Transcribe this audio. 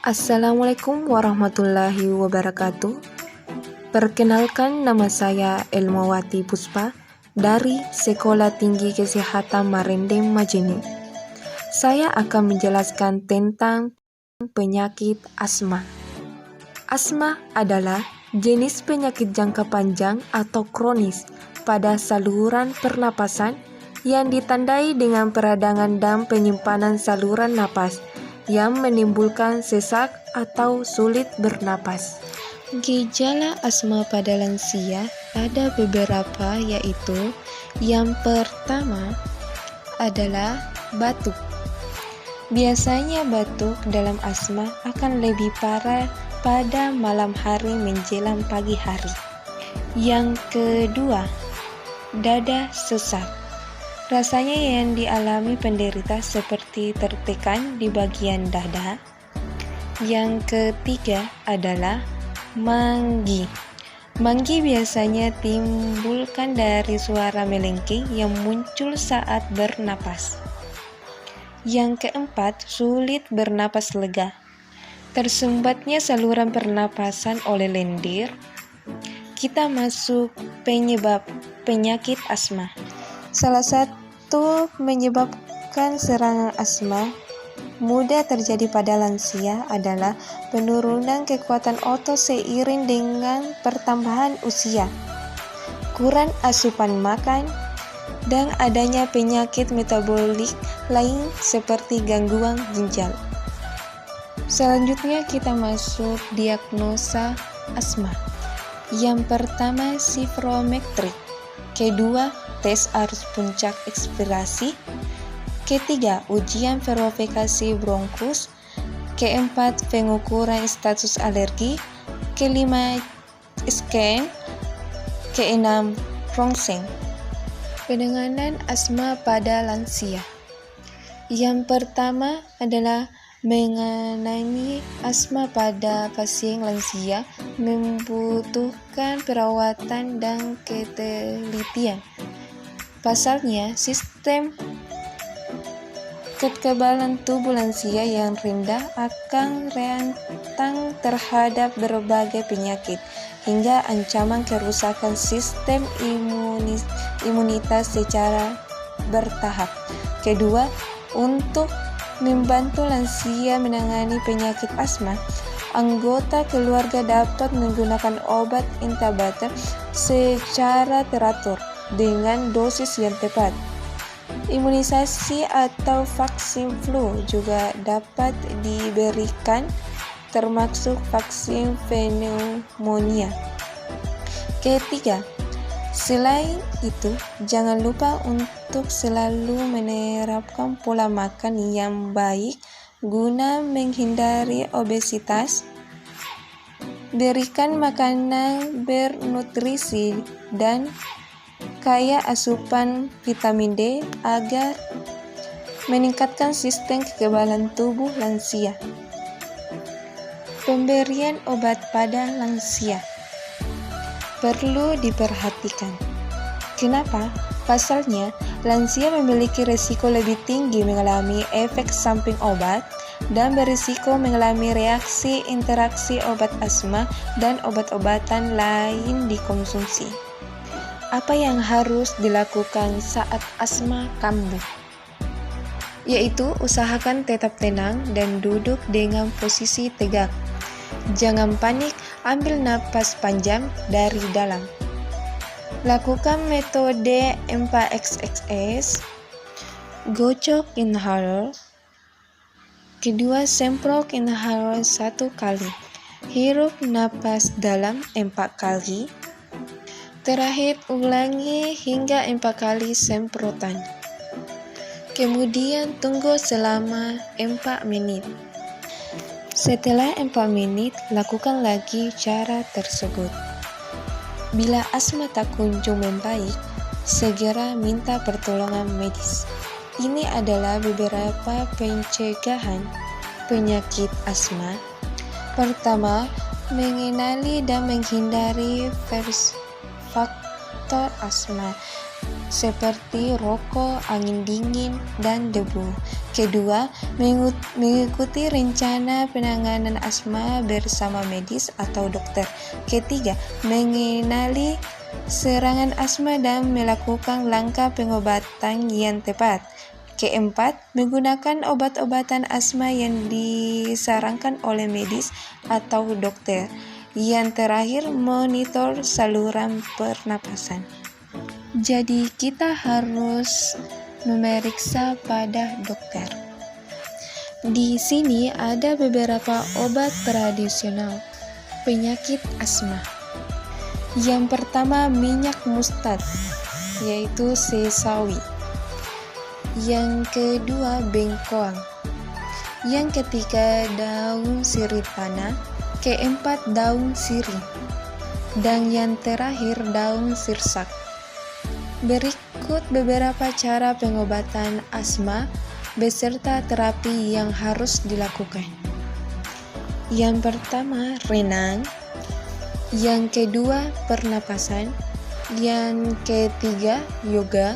Assalamualaikum warahmatullahi wabarakatuh. Perkenalkan, nama saya Elmawati Puspa dari Sekolah Tinggi Kesehatan Marendeng Majene. Saya akan menjelaskan tentang penyakit asma. Asma adalah jenis penyakit jangka panjang atau kronis pada saluran pernapasan yang ditandai dengan peradangan dan penyimpanan saluran napas yang menimbulkan sesak atau sulit bernapas. Gejala asma pada lansia ada beberapa, yaitu yang pertama adalah batuk. Biasanya batuk dalam asma akan lebih parah pada malam hari menjelang pagi hari. Yang kedua, dada sesak. Rasanya yang dialami penderita seperti tertekan di bagian dada. Yang ketiga adalah manggi. Manggi biasanya timbulkan dari suara melengking yang muncul saat bernapas. Yang keempat, sulit bernapas lega. Tersumbatnya saluran pernapasan oleh lendir. Kita masuk penyebab penyakit asma. Salah satu menyebabkan serangan asma mudah terjadi pada lansia adalah penurunan kekuatan otot seiring dengan pertambahan usia, kurang asupan makan, dan adanya penyakit metabolik lain seperti gangguan ginjal. Selanjutnya kita masuk diagnosa asma. Yang pertama, spirometri. Kedua, tes arus puncak ekspirasi. Ketiga, ujian verifikasi bronkus. Keempat, pengukuran status alergi. Kelima, scan. Keenam, ronsen. Penanganan asma pada lansia. Yang pertama adalah menangani asma pada pasien lansia membutuhkan perawatan dan ketelitian. Pasalnya, sistem kekebalan tubuh lansia yang rendah akan rentan terhadap berbagai penyakit hingga ancaman kerusakan sistem imunitas secara bertahap. Kedua, untuk membantu lansia menangani penyakit asma, anggota keluarga dapat menggunakan obat intrabater secara teratur dengan dosis yang tepat. Imunisasi atau vaksin flu juga dapat diberikan, termasuk vaksin pneumonia. Ketiga, selain itu, jangan lupa untuk selalu menerapkan pola makan yang baik guna menghindari obesitas. Berikan makanan bernutrisi dan kaya asupan vitamin D agar meningkatkan sistem kekebalan tubuh lansia. Pemberian obat pada lansia perlu diperhatikan. Kenapa? Pasalnya, lansia memiliki risiko lebih tinggi mengalami efek samping obat dan berisiko mengalami reaksi interaksi obat asma dan obat-obatan lain dikonsumsi. Apa yang harus dilakukan saat asma kambuh? Yaitu usahakan tetap tenang dan duduk dengan posisi tegak. Jangan panik, ambil napas panjang dari dalam. Lakukan metode 4XXS, gocok inhaler. Kedua, semprot inhaler 1 kali. Hirup napas dalam 4 kali. Terakhir, ulangi hingga 4 kali semprotan. Kemudian tunggu selama 4 menit. Setelah 4 menit, lakukan lagi cara tersebut. Bila asma tak kunjung membaik, segera minta pertolongan medis. Ini adalah beberapa pencegahan penyakit asma. Pertama, mengenali dan menghindari faktor asma. seperti rokok, angin dingin, dan debu. Kedua, mengikuti rencana penanganan asma bersama medis atau dokter. Ketiga, mengenali serangan asma dan melakukan langkah pengobatan yang tepat. Keempat, menggunakan obat-obatan asma yang disarankan oleh medis atau dokter. Yang terakhir, monitor saluran pernapasan. Jadi kita harus memeriksa pada dokter. Di sini ada beberapa obat tradisional penyakit asma. Yang pertama, minyak mustard, yaitu sesawi. Yang kedua, bengkoang. Yang ketiga, daun sirih panah. Keempat, daun sirih. Dan yang terakhir, daun sirsak. Berikut beberapa cara pengobatan asma beserta terapi yang harus dilakukan. Yang pertama, renang. Yang kedua, pernapasan. Yang ketiga, yoga.